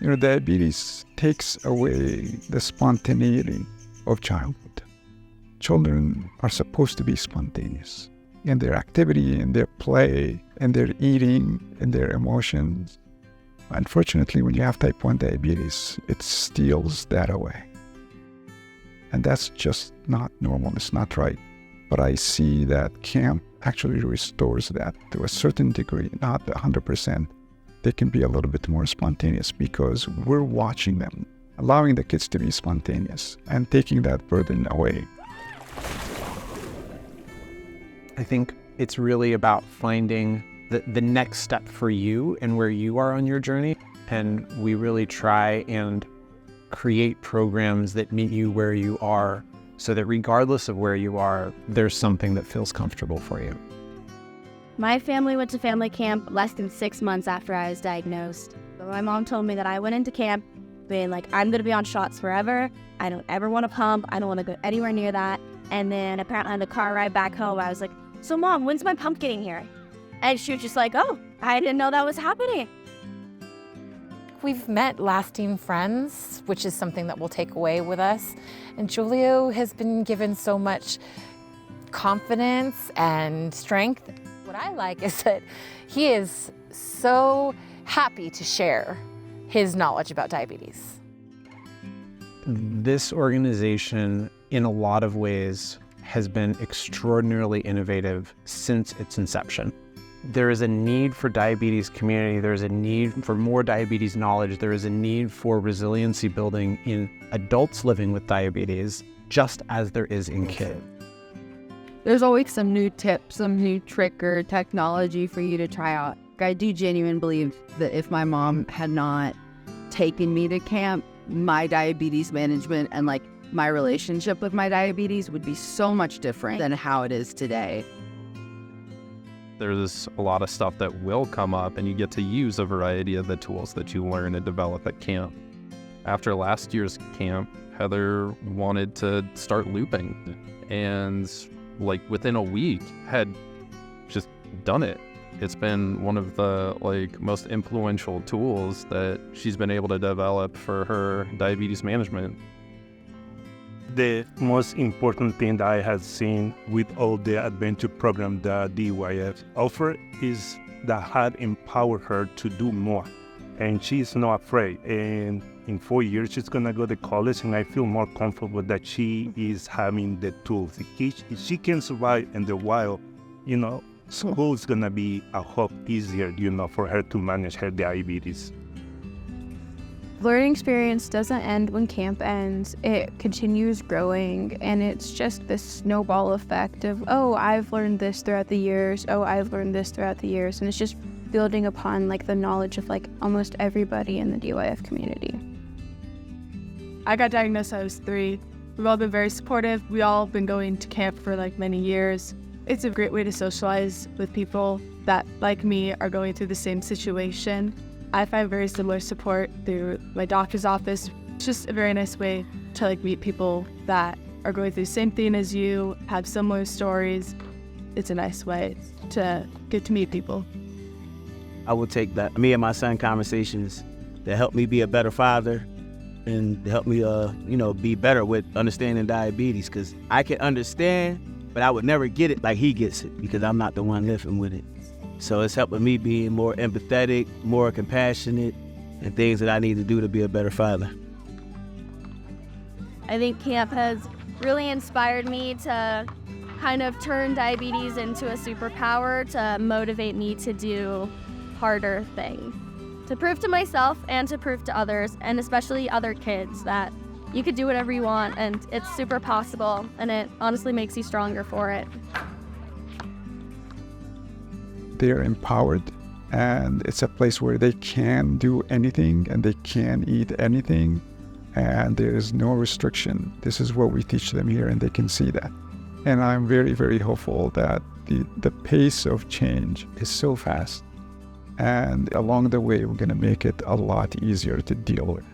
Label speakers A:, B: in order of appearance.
A: Diabetes takes away the spontaneity of childhood. Children are supposed to be spontaneous in their activity, in their play, in their eating, in their emotions. Unfortunately, when you have type 1 diabetes, it steals that away. And that's just not normal. It's not right. But I see that camp actually restores that to a certain degree, not 100%. They can be a little bit more spontaneous because we're watching them, allowing the kids to be spontaneous and taking that burden away.
B: I think it's really about finding the next step for you and where you are on your journey. And we really try and create programs that meet you where you are so that regardless of where you are, there's something that feels comfortable for you.
C: My family went to family camp less than 6 months after I was diagnosed. So my mom told me that I went into camp being like, I'm going to be on shots forever. I don't ever want to pump. I don't want to go anywhere near that. And then apparently on the car ride back home, I was like, so Mom, when's my pump getting here? And she was just like, oh, I didn't know that was happening.
D: We've met lasting friends, which is something that we'll take away with us. And Julio has been given so much confidence and strength. What I like is that he is so happy to share his knowledge about diabetes.
B: This organization, in a lot of ways, has been extraordinarily innovative since its inception. There is a need for diabetes community. There's a need for more diabetes knowledge. There is a need for resiliency building in adults living with diabetes, just as there is in kids.
E: There's always some new tip, some new trick or technology for you to try out. I do genuinely believe that if my mom had not taken me to camp, my diabetes management and my relationship with my diabetes would be so much different than how it is today.
F: There's a lot of stuff that will come up, and you get to use a variety of the tools that you learn and develop at camp. After last year's camp, Heather wanted to start looping, and within a week had just done it. It's been one of the most influential tools that she's been able to develop for her diabetes management.
G: The most important thing that I have seen with all the adventure program that DYF offer is that had empowered her to do more. And she's not afraid. And in 4 years, she's going to go to college, and I feel more comfortable that she is having the tools. If she can survive in the wild, school is going to be a lot easier, for her to manage her diabetes.
H: Learning experience doesn't end when camp ends. It continues growing, and it's just this snowball effect of, oh, I've learned this throughout the years. Oh, I've learned this throughout the years. And it's just building upon the knowledge of almost everybody in the DYF community.
I: I got diagnosed when I was 3. We've all been very supportive. We all been going to camp for many years. It's a great way to socialize with people that, like me, are going through the same situation. I find very similar support through my doctor's office. It's just a very nice way to meet people that are going through the same thing as you, have similar stories. It's a nice way to get to meet people.
J: I will take that me and my son conversations that help me be a better father and help me be better with understanding diabetes, because I can understand, but I would never get it like he gets it because I'm not the one living with it. So it's helping me be more empathetic, more compassionate, and things that I need to do to be a better father.
C: I think camp has really inspired me to kind of turn diabetes into a superpower to motivate me to do harder things, to prove to myself and to prove to others, and especially other kids, that you could do whatever you want and it's super possible, and it honestly makes you stronger for it.
A: They're empowered, and it's a place where they can do anything and they can eat anything, and there is no restriction. This is what we teach them here, and they can see that. And I'm very, very hopeful that the pace of change is so fast, and along the way we're going to make it a lot easier to deal with.